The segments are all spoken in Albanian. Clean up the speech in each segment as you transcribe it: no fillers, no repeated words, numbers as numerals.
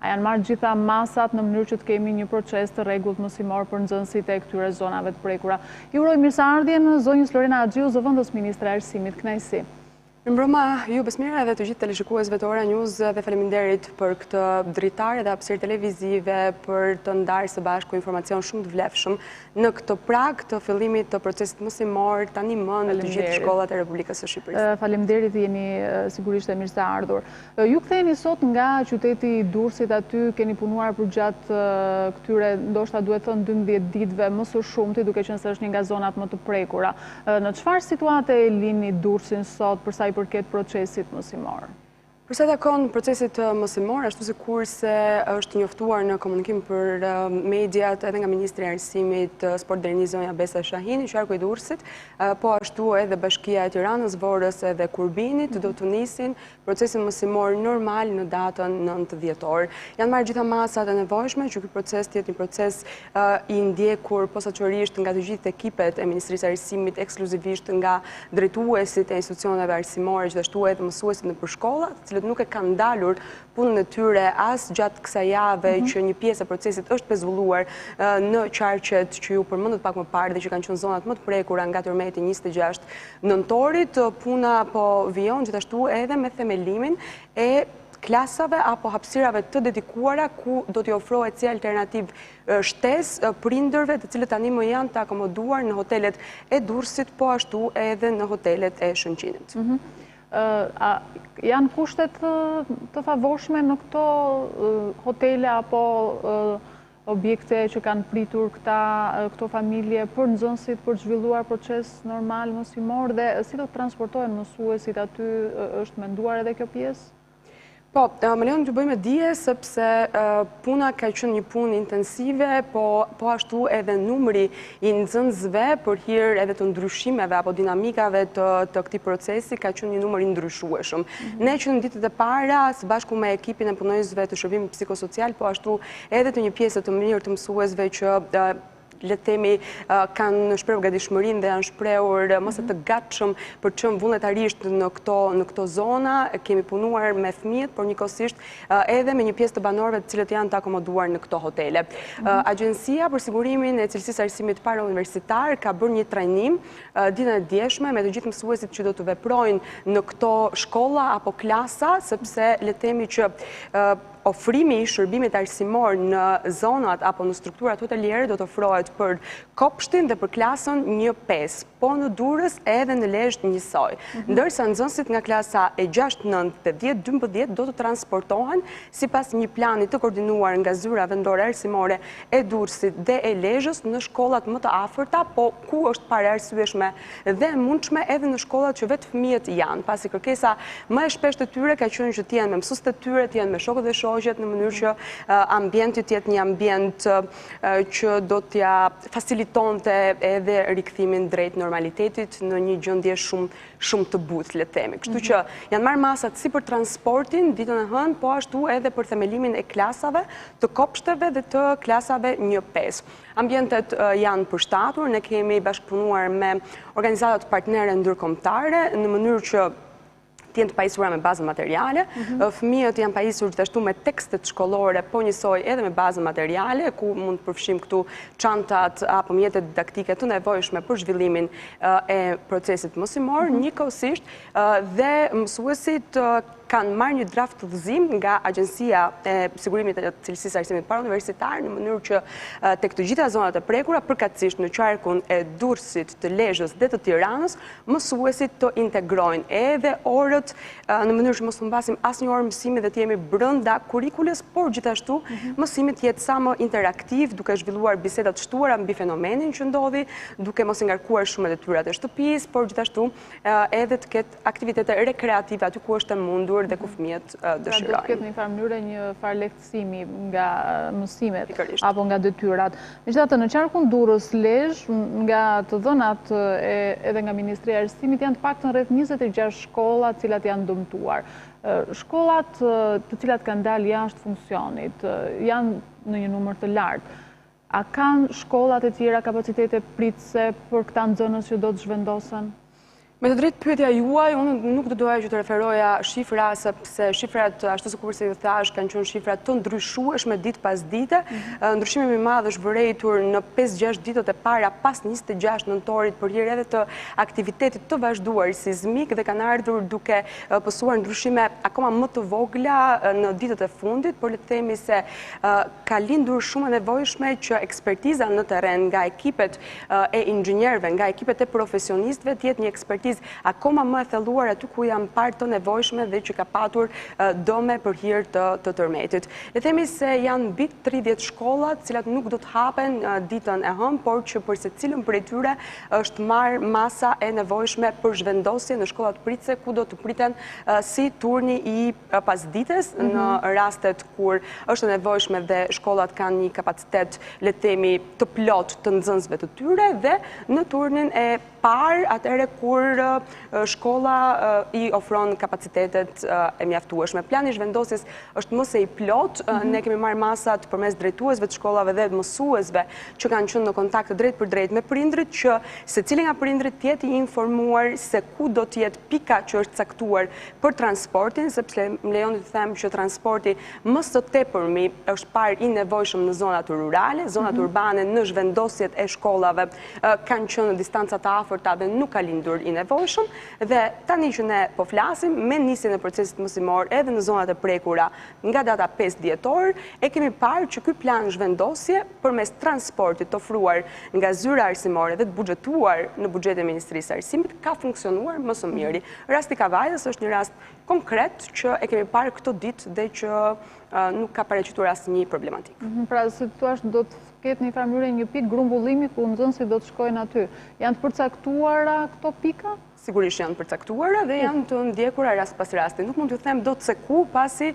A janë marrë gjitha masat në mënyrë që të kemi një proces të rregullt mësimor për nxënësit e këtyre zonave të prekura. Ju uroj mirëseardhjen zonjës Lorena Haxhiu, zëvendës ministre Arsimit. Kënaqësi. Mbrëma ju Besmira dhe të gjithë teleshikuesve të Ora News dhe faleminderit për këtë dritare dhe hapësirë televizive për të ndarë së bashku informacion shumë të vlefshëm në këtë prag të fillimit të procesit mësimor tani më në të gjithë shkollat e Republikës së Shqipërisë. Faleminderit, jeni sigurisht e mirëseardhur. Ju ktheheni sot nga qyteti i Durrësit, aty keni punuar për gjatë këtyre ndoshta duhet thënë 12 ditëve më së shumti, duke qenë se është një nga zonat më të prekura. Në çfarë situate e lini Durrësin sot për sa i përket procesit mësimor? Për sa takon procesit mësimor, ashtu sikurse është njoftuar në komunikim për mediat edhe nga Ministri i Arsimit, Sport deri zonja Besa Shahini, qarku i Durrësit, po ashtu edhe Bashkia e Tiranës, Vorrës edhe Kurbinit do të nisin procesin mësimor normal në datën 9 dhjetor. Janë marrë gjitha masat e nevojshme që ky proces të jetë një proces i ndjekur posaçërisht nga të gjithë ekipet e Ministrisë së Arsimit, ekskluzivisht nga drejtuesit e institucioneve arsimore, gjithashtu edhe mësuesit në përshkolla, cilët nuk e kanë ndalur punën e tyre as gjatë kësaj jave që një pjesë e procesit është pezulluar në qarqet që ju përmendët pak më parë dhe që kanë qenë zonat më të prekura nga tërmeti 26 nëntorit. Puna po vijon gjithashtu edhe me themelimin e klasave apo hapësirave të dedikuara ku do t'i ofrohet si alternativë shtesë prindërve të cilët tani më janë të akomoduar në hotelet e Durrësit, po ashtu edhe në hotelet e Shëngjinit. Janë kushtet të favorshme në këto hotele apo objekte që kanë pritur këto familje për nxënësit për të zhvilluar proces normal mësimor dhe si do të transportohen mësuesit aty, është menduar edhe kjo pjesë? Po, më lejon të bëjmë dije sepse puna ka qenë një punë intensive, po ashtu edhe numri i nxënësve për hir edhe të ndryshimeve apo dinamikave të këtij procesi ka qenë një numër i ndryshueshëm. Ne që në ditët e para, së bashku me ekipin e punonjësve të shërbimit psikosocial, po ashtu edhe të një pjesë të mirë të mësuesve që le të themi kanë shprehur gatishmërinë dhe janë shprehur mos e të gatshëm për të qenë vullnetarisht në këto zona. Kemi punuar me fëmijët, por njëkohësisht edhe me një pjesë të banorëve të cilët janë të akomoduar në këto hotele. Agjencia për sigurimin e cilësisë arsimit parauniversitar ka bërë një trajnim ditën e djeshme me të gjithë mësuesit që do të veprojnë në këto shkolla apo klasa, sepse le të themi që ofrimi i shërbimit arsimor në zonat apo në strukturat hoteliere do të ofrohet për kopshtin dhe për klasën 1-5, po në Durrës edhe në Lezhë njësoj. Ndërsa nxënësit nga klasa e 6, 9 dhe 10, 12 do të transportohen sipas një plani të koordinuar nga zyra vendore arsimore e Durrësit dhe e Lezhës në shkollat më të afërta, po ku është pararsyeshme dhe mundshme edhe në shkollat që vetë fëmijët janë, pasi kërkesa më e shpeshtë e tyre ka qenë që të jenë me mësuesit e tyre, të jenë me shokët dhe në mënyrë që ambienti të jetë një ambient që do t'ja facilitonte edhe rikthimin drejt normalitetit në një gjendje shumë të butë, le të themi. Kështu që janë marrë masat si për transportin ditën e hënë, po ashtu edhe për themelimin e klasave, të kopshteve dhe të klasave 1-5. Ambientet janë përshtatur, ne kemi bashkëpunuar me organizatat partnere ndërkombëtare në mënyrë që të jenë të pajisura me bazën materiale. Fëmijët janë pajisur gjithashtu me tekstet shkollore, po njësoj edhe me bazën materiale, ku mund të përfshim këtu çantat apo mjetet didaktike të nevojshme për zhvillimin e procesit mësimor, njëkohësisht dhe mësuesit kanë marrë një draft të udhëzim nga Agjencia e Sigurimit e Cilësisë Arsimit Parauniversitar në mënyrë që tek të gjitha zonat e prekura, përkatësisht në qarkun e Durrësit, të Lezhës dhe të Tiranës, mësuesit të integrojnë edhe orët në mënyrë që mos humbasim asnjë orë mësimi dhe të jemi brenda kurrikules, por gjithashtu mësimi të jetë sa më interaktiv, duke zhvilluar biseda të shtuara mbi fenomenin që ndodhi, duke mos i ngarkuar shumë detyrat e shtëpisë, por gjithashtu edhe të ketë aktivitete rekreative aty ku është e mundur dhe ku fëmijët dëshirojnë. Do të ketë në një farë mënyrë një farë lehtësimi nga mësimet apo nga detyrat. Megjithatë, në qarkun Durrës, Lezhë, nga të dhënat edhe nga Ministria e Arsimit janë të paktën rreth 26 shkolla të cilat janë dëmtuar. Shkollat të cilat kanë dalë jashtë funksionit janë në një numër të lartë. A kanë shkollat e tjera kapacitete pritëse për këta nxënës që do të zhvendosen? Me të drejtë pyetja juaj, unë nuk do doja që të referoja shifra, sepse shifrat, ashtu sikur se ju thash, kanë qenë shifra të ndryshueshme ditë pas dite. Ndryshimi më i madh është vërejtur në 5-6 ditët e para pas 26 nëntorit për hir edhe të aktivitetit të vazhduar sismik dhe kanë ardhur duke pësuar ndryshime akoma më të vogla në ditët e fundit, por le të themi se ka lindur shumë e nevojshme që ekspertiza në terren nga ekipet e inxhinierëve, nga ekipet e profesionistëve të jetë një ekspertizë akoma më e thelluar aty ku janë parë të nevojshme dhe që ka patur dëme për hir të tërmetit. Le themi se janë mbi 30 shkolla, të cilat nuk do të hapen ditën e hënë, por që për secilën prej tyre është marrë masa e nevojshme për zhvendosje në shkollat pritse, ku do të priten si turni i pasdites në rastet kur është e nevojshme dhe shkollat kanë një kapacitet, le të themi, të plot të nxënësve të tyre, dhe në turnin e parë atëherë kur shkolla i ofron kapacitetet e mjaftueshme. Plani i zhvendosjes është më se i plot. Ne kemi marrë masat përmes drejtuesve të shkollave dhe mësuesve që kanë qenë në kontakt drejt për drejt me prindrit, që secili nga prindrit të jetë i informuar se ku do të jetë pika që është caktuar për transportin, sepse më lejoni të them që transporti më së tepërmi është parë i nevojshëm në zonat rurale, zonat urbane në zhvendosjet e shkollave kanë qenë në distanca të afërta dhe nuk ka lindur i nevojshëm, dhe tani që ne po flasim me nisjen e procesit mësimor edhe në zonat e prekura nga data 5 dhjetor, e kemi parë që ky plan zhvendosje përmes transportit të ofruar nga zyra arsimore dhe të buxhetuar në buxhetin e Ministrisë së Arsimit ka funksionuar më së miri. Rasti Kavajës është një rast konkret që e kemi parë këto ditë dhe që nuk ka paraqitur asnjë problematik. Pra, si thua, do të ketë një farë mënyrë një pikë grumbullimi ku nxënësit do të shkojnë aty. Janë të përcaktuara këto pika? Sigurisht janë përcaktuara dhe janë të ndjekura rast pas rasti. Nuk mund t'ju them dot se ku, pasi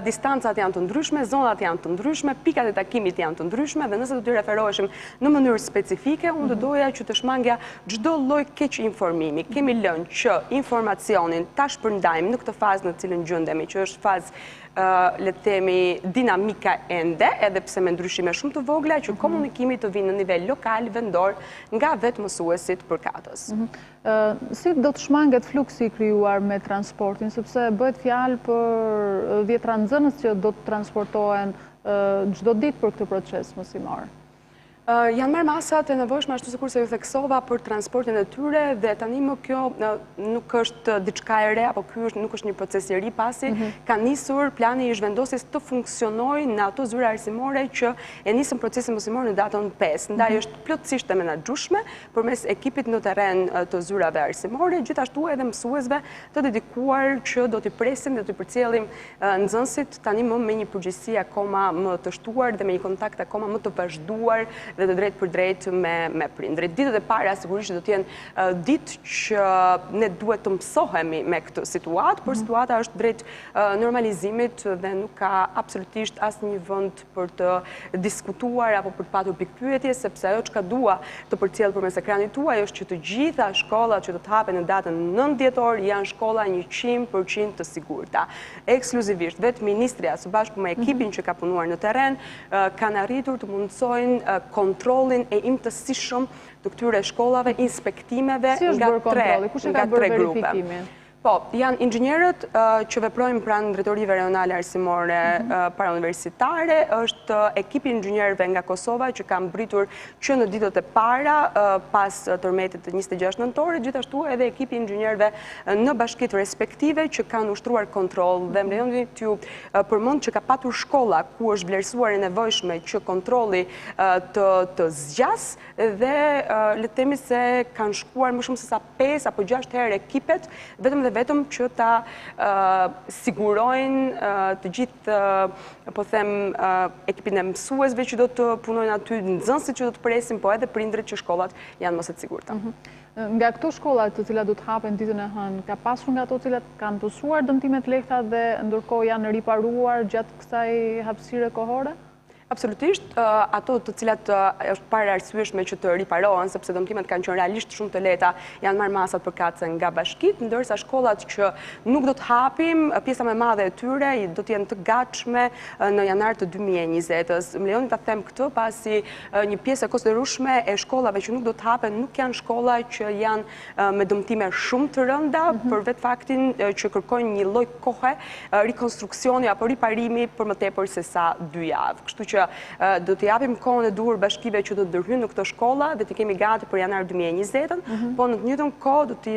distancat janë të ndryshme, zonat janë të ndryshme, pikat e takimit janë të ndryshme, dhe nëse do t'i referoheshim në mënyrë specifike, unë do doja që të shmangja çdo lloj keq informimi. Kemi lënë që informacionin ta shpërndajmë në këtë fazë në cilën gjendemi, që është fazë le të themi dinamika ende, edhe pse me ndryshime shumë të vogla, që komunikimi të vinë në nivel lokal, vendor, nga vetë mësuesit përkatës. Si do të shmanget fluksi i krijuar me transportin, sepse bëhet fjalë për 10 nxënës që do të transportohen çdo ditë për këtë proces mësimor? Janë marrë masat e nevojshme, ashtu sikur se ju theksova, për transportin e tyre, dhe tani më kjo nuk është diçka e re, apo ky nuk është një proces i ri, pasi ka nisur plani i zhvendosjes të funksionojë në ato zyra arsimore që e nisën procesin mësimor në datën 5. Ndaj është plotësisht e menaxhueshme përmes ekipit në terren të zyrave arsimore, gjithashtu edhe mësuesve të dedikuar që do t'i presim dhe t'i përcjellim nxënësit tani më me një përgjegjësi akoma më të shtuar dhe me një kontakt akoma më të vazhduar dhe të drejt për drejt me prindrit. Ditët e para sigurisht do të jenë ditë që ne duhet të mësohemi me këtë situatë, por situata është drejt normalizimit dhe nuk ka absolutisht asnjë vend për të diskutuar apo për të patur pikpyetje, sepse ajo çka dua të përcjell përmes ekranit tuaj është që të gjitha shkollat që do të hapen në datën 9 dhjetor janë shkolla 100% të sigurta. Ekskluzivisht vetë ministrja së bashku me ekipin që ka punuar në terren kanë arritur të mundsojnë kontrollin e imtësishëm të këtyre shkollave, inspektimeve nga 3 grupe. Po, janë inxhinierët që veprojnë pranë drejtorive rajonale arsimore parauniversitare, është ekipi inxhinierëve nga Kosova që kanë mbritur që në ditët e para pas tërmetit të 26 nëntorit, gjithashtu edhe ekipi inxhinierëve në bashkitë respektive që kanë ushtruar kontroll, dhe më lejoni t'ju përmend që ka patur shkolla ku është vlerësuar e nevojshme që kontrolli të zgjas, dhe le të themi se kanë shkuar më shumë se sa 5 apo 6 herë ekipet, vetëm që ta sigurojnë të gjithë, po them, ekipin e mësuesve që do të punojnë aty, nxënësit që do të presin, po edhe prindrit që shkollat janë më së sigurta. Nga këto shkollat të cilat do të hapen ditën e hënë, ka pasur nga ato cilat kanë pësuar dëmtimet lehta dhe ndërkohë janë riparuar gjatë kësaj hapësire kohore? Absolutisht, ato të cilat është parë arsyeshme që të riparohen, sepse dëmtimet kanë qenë realisht shumë të lehta, janë marrë masat përkatëse nga bashkit, ndërsa shkollat që nuk do të hapim, pjesa më e madhe e tyre do të jenë të gatshme në janar të 2020-s. Më lejoni ta them këtë pasi një pjesë e konsiderueshme e shkollave që nuk do të hapen nuk janë shkolla që janë me dëmtime shumë të rënda, për vetë faktin që kërkojnë një lloj kohe rikonstruksioni apo riparimi për më tepër se sa 2 javë. Kështu që do t'i japim kohën e duhur bashkive që do të ndërhyjnë në këto shkolla dhe t'i kemi gati për janar 2020-ën, po në të njëjtën kohë do t'i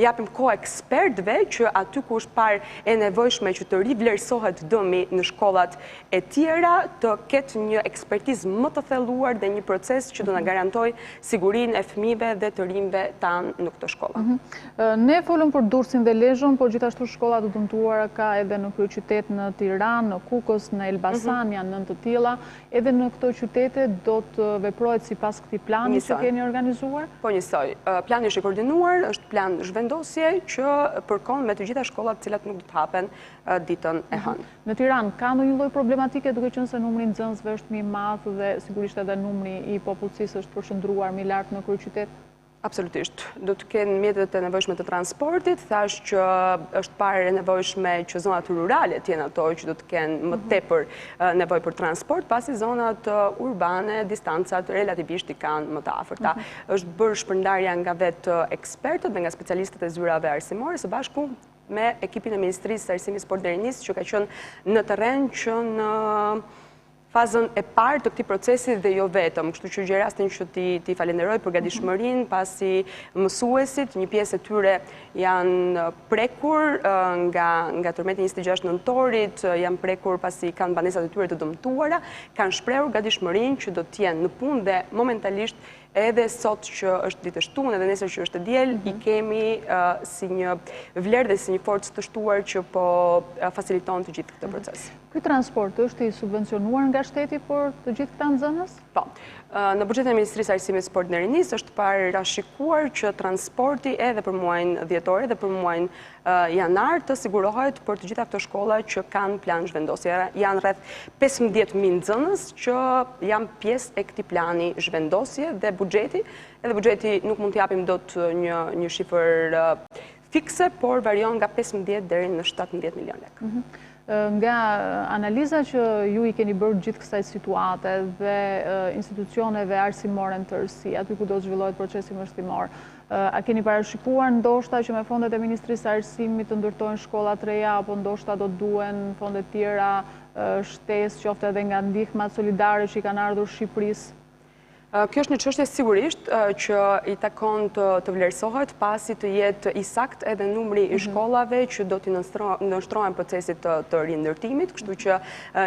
japim kohë ekspertëve që aty ku është parë e nevojshme që të rivlerësohet dëmi në shkollat e tjera, të ketë një ekspertizë më të thelluar dhe një proces që do na garantojë sigurinë e fëmijëve dhe të rinjve tanë në këto shkolla. Ne folëm për Durrësin dhe Lezhën, por gjithashtu shkolla të dëmtuara ka edhe në kryeqytet në Tiranë, në Kukës, në Elbasan, janë 9 të tilla. Edhe në këto qytete do të veprohet sipas këtij plani që keni organizuar? Po njësoj. Plani është i koordinuar, është plan zhvendosje që përkon me të gjitha shkollat të cilat nuk do të hapen ditën e hënë. Në Tiranë ka ndonjë lloj problematike duke qenë se numri i nxënësve është më i madh dhe sigurisht edhe numri i popullsisë është përshëndruar më lart në kryeqytet? Absolutisht. Do të kenë mjetet e nevojshme të transportit, thash që është parë e nevojshme që zonat rurale të jenë ato që do të kenë më tepër nevojë për transport, pasi zonat urbane, distancat relativisht i kanë më të afërta. Është bërë shpërndarja nga vetë ekspertët dhe nga specialistët e zyrave arsimore së bashku me ekipin e Ministrisë së Arsimit, Sport dhe Rinisë që ka qenë në terren që në fazën e parë të këtij procesi dhe jo vetëm. Kështu që gjej rastin që ti falenderoj për gatishmërinë, pasi mësuesit, një pjesë e tyre janë prekur nga tërmeti 26 nëntorit, janë prekur pasi kanë banesat e tyre të dëmtuara, kanë shprehur gatishmërinë që do të jenë në punë dhe momentalisht edhe sot që është ditë e shtunë edhe nesër që është e diel, i kemi si një vlerë dhe si një forcë të shtuar që po faciliton të gjithë këtë proces. Ky transport është i subvencionuar nga shteti për të gjithë këta nxënës? Po. Në buxhetin e Ministrisë së Arsimit, Sport dhe Rinisë është parashikuar që transporti edhe për muajin dhjetor dhe për muajin janar të sigurohet për të gjitha këto shkolla që kanë plan zhvendosje. Janë rreth 15.000 nxënës që janë pjesë e këtij plani zhvendosje dhe buxheti. Edhe buxheti nuk mund të japim dot një shifër fikse, por varion nga 15 deri në 17 milion lekë. Nga analiza që ju i keni bërë gjithë kësaj situate dhe institucioneve arsimore në tërësi, aty ku do të zhvillohet procesi mështimor, a keni parashikuar ndoshta që me fondet e Ministrisë së Arsimit të ndërtohen shkolla të reja, apo ndoshta do duhen fondet tjera shtesë, qoftë edhe nga ndihmat solidare që i kanë ardhur Shqipërisë? Kjo është një çështje sigurisht që i takon të vlerësohet pasi të jetë i sakt edhe numri i shkollave që do t'i nënshtrohen procesit të rindërtimit, kështu që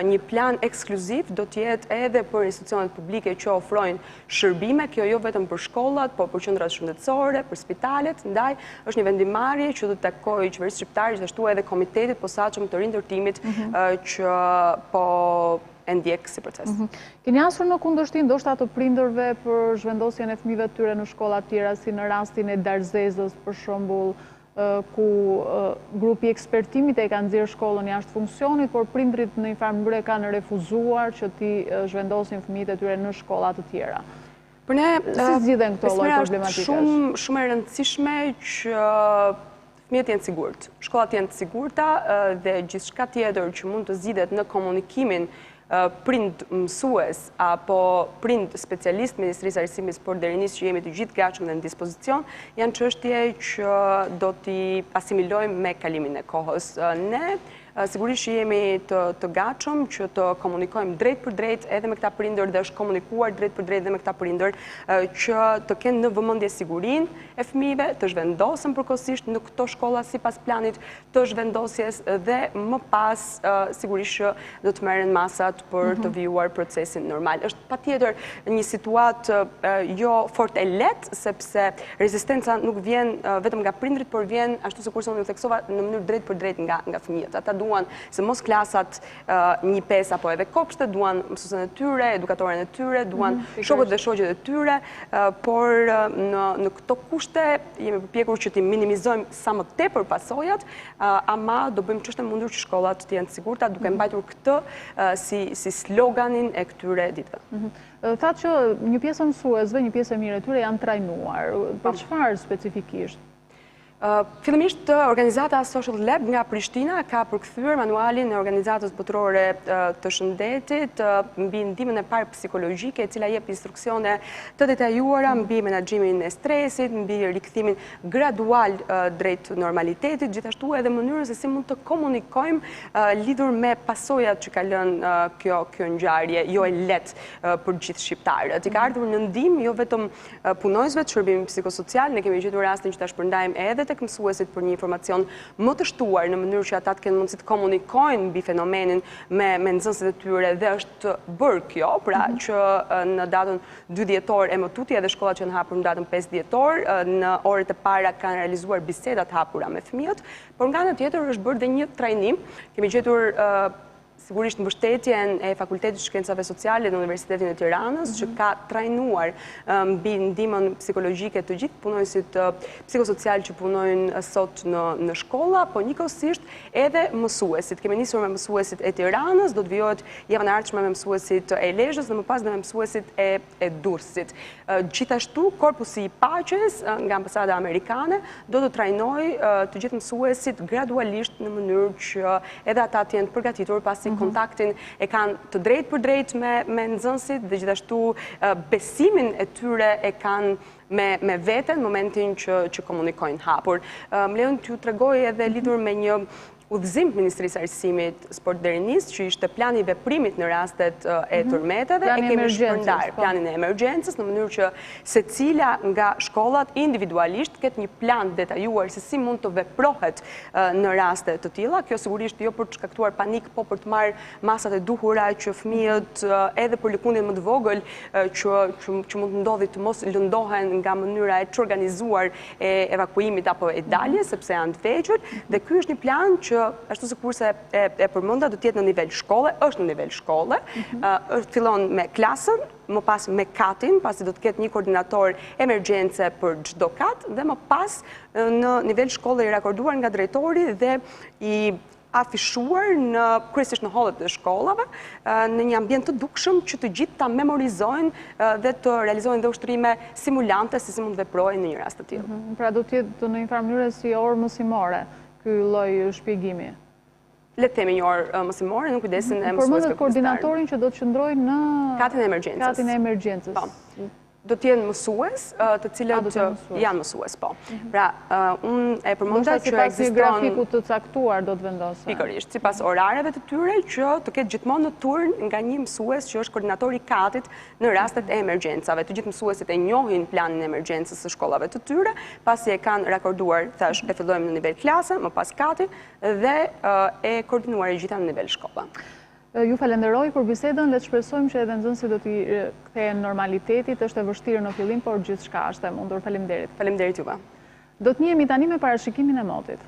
një plan ekskluziv do të jetë edhe për institucionet publike që ofrojnë shërbime, kjo jo vetëm për shkollat, po për qendrat shëndetësore, për spitalet, ndaj është një vendimarrje që do të takojë qeverisë shqiptare, gjithashtu edhe komitetit posaçëm të rindërtimit që po e ndjek si proces. Keni asur në kundërshtim ndoshta të prindërve për zhvendosjen e fëmijëve të tyre në shkolla të tjera, si në rastin e Darzezës, për shembull, ku grupi ekspertimit e ka nxjerrë shkollën jashtë funksionit, por prindrit në një farë mënyrë kanë refuzuar që ti zhvendosin fëmijët e tyre në shkolla të tjera. Për ne, si zgjidhen këto lloj problematikash? Shumë e rëndësishme që fëmijët jenë sigurt, shkollat jenë të sigurta dhe gjithçka tjetër që mund të zgjidhet në komunikimin prind mësues apo prind specialist Ministrisë së Arsimit, Sport dhe Rinisë që jemi të gjithë gatshëm dhe në dispozicion, janë çështje që do t'i asimilojmë me kalimin e kohës. Ne sigurisht që jemi të gatshëm që të komunikojmë drejt për drejt edhe me këta prindër dhe është komunikuar drejt për drejt edhe me këta prindër që të kenë në vëmendje sigurinë e fëmijëve, të zhvendosen përkohësisht në këto shkolla sipas planit të zhvendosjes dhe më pas sigurisht që do të merren masat për të vijuar procesin normal. Është patjetër një situatë jo fort e lehtë sepse rezistenca nuk vjen vetëm nga prindrit, por vjen ashtu sikur unë theksova në mënyrë drejt për drejt nga fëmijët. Ata duan se mos klasat 1-5 apo edhe kopshte, duan mësuesen e tyre, edukatoren e tyre, duan shokët dhe shoqet e tyre, por në këto kushte jemi përpjekur që ti minimizojmë sa më tepër pasojat, ama do bëjmë ç'është e mundur që shkollat të jenë të sigurta, duke mbajtur këtë si sloganin e këtyre ditëve. Thatë që një pjesë e mësuesve, një pjesë e mirë e tyre janë trajnuar. Për çfarë specifikisht? Fillimisht, organizata Social Lab nga Prishtina ka përkthyer manualin e Organizatës Botërore të Shëndetit mbi ndihmën e parë psikologjike, e cila jep instruksione të detajuara mbi menaxhimin e stresit, mbi rikthimin gradual drejt normalitetit, gjithashtu edhe mënyrën se si mund të komunikojmë lidhur me pasojat që ka lënë kjo ngjarje, jo e lehtë për gjithë shqiptarët. I ka ardhur në ndihmë jo vetëm punojësve të shërbimit psikosocial, ne kemi gjetur rastin që ta shpërndajmë edhe tek mësuesit për një informacion më të shtuar në mënyrë që ata të kenë mundësi të komunikojnë mbi fenomenin me nxënësit e tyre, dhe është bërë kjo, pra që në datën 2 dhjetor e më tutje edhe shkollat që janë hapur në datën 5 dhjetor, në orët e para kanë realizuar bisedat hapura me fëmijët, por nga ana tjetër është bërë dhe një trajnim. Kemi gjetur sigurisht mbështetjen e Fakultetit të Shkencave Sociale në Universitetin e Tiranës, që ka trajnuar mbi ndihmën psikologjike të gjithë punonësit psikosocial që punojnë sot në shkolla, po njëkohësisht edhe mësuesit. Kemi nisur me mësuesit e Tiranës, do të vijohet javën e ardhshme me mësuesit e Lezhës dhe më pas me mësuesit e Durrësit. Gjithashtu, Korpusi i Paqes nga Ambasada Amerikane do të trajnojë të gjithë mësuesit gradualisht në mënyrë që edhe ata të jenë përgatitur pasi kontaktin e kanë të drejt për drejt me nxënësit dhe gjithashtu besimin e tyre e kanë me veten në momentin që komunikojnë hapur. Më lejon t'ju tregoj edhe lidhur me një udhëzim të Ministrisë Arsimit, Sport deri që ishte plani i veprimit në rastet e tërmeteve, e kemi shpërndar planin e emergjencës në mënyrë që secila nga shkollat individualisht ketë një plan detajuar se si mund të veprohet në raste të tilla. Kjo sigurisht jo për të shkaktuar panik, po për të marrë masat e duhura që fëmijët edhe për lëkundjen më të vogël që mund të ndodhi të mos lëndohen nga mënyra e çorganizuar e evakuimit apo e daljes, sepse janë të vegjël, dhe ky është një plan që ashtu sikurse e përmenda do të jetë në nivel shkolle, është në nivel shkolle, fillon me klasën, më pas me katin, pasi do të ketë një koordinator emergjence për çdo kat, dhe më pas në nivel shkolle i rakorduar nga drejtori dhe i afishuar kryesisht në hallet e shkollave, në një ambient të dukshëm që të gjithë ta memorizojnë dhe të realizojnë dhe ushtrime simulante se si mund të veprojnë në një rast të tillë. Pra do të jetë në një farë mënyrë si orë mësimore ky lloj shpjegimi. Le të themi një orë mësimore në kujdesin e mësuesve. Përmendet koordinatorin që do të qëndrojë në katin e emergjencës. Do të jenë mësues, të cilët janë mësues, po. Pra, unë e përmenda që ekziston sipas grafiku të caktuar do të vendosë. Pikërisht, sipas orareve të tyre që të ketë gjithmonë në turn nga një mësues që është koordinatori i katit në rastet e emergjencave. Të gjithë mësuesit e njohin planin e emergjencës së shkollave të tyre, pasi e kanë rakorduar, thash, e fillojmë në nivel klase, më pas kati dhe e koordinuar e gjitha në nivel shkolla. Ju falenderoj për bisedën, le të shpresojmë që edhe nxënësit do t'i kthehen normalitetit, është e vështirë në fillim, por gjithçka është e mundur. Faleminderit. Faleminderit juve. Do të njihemi tani me parashikimin e motit.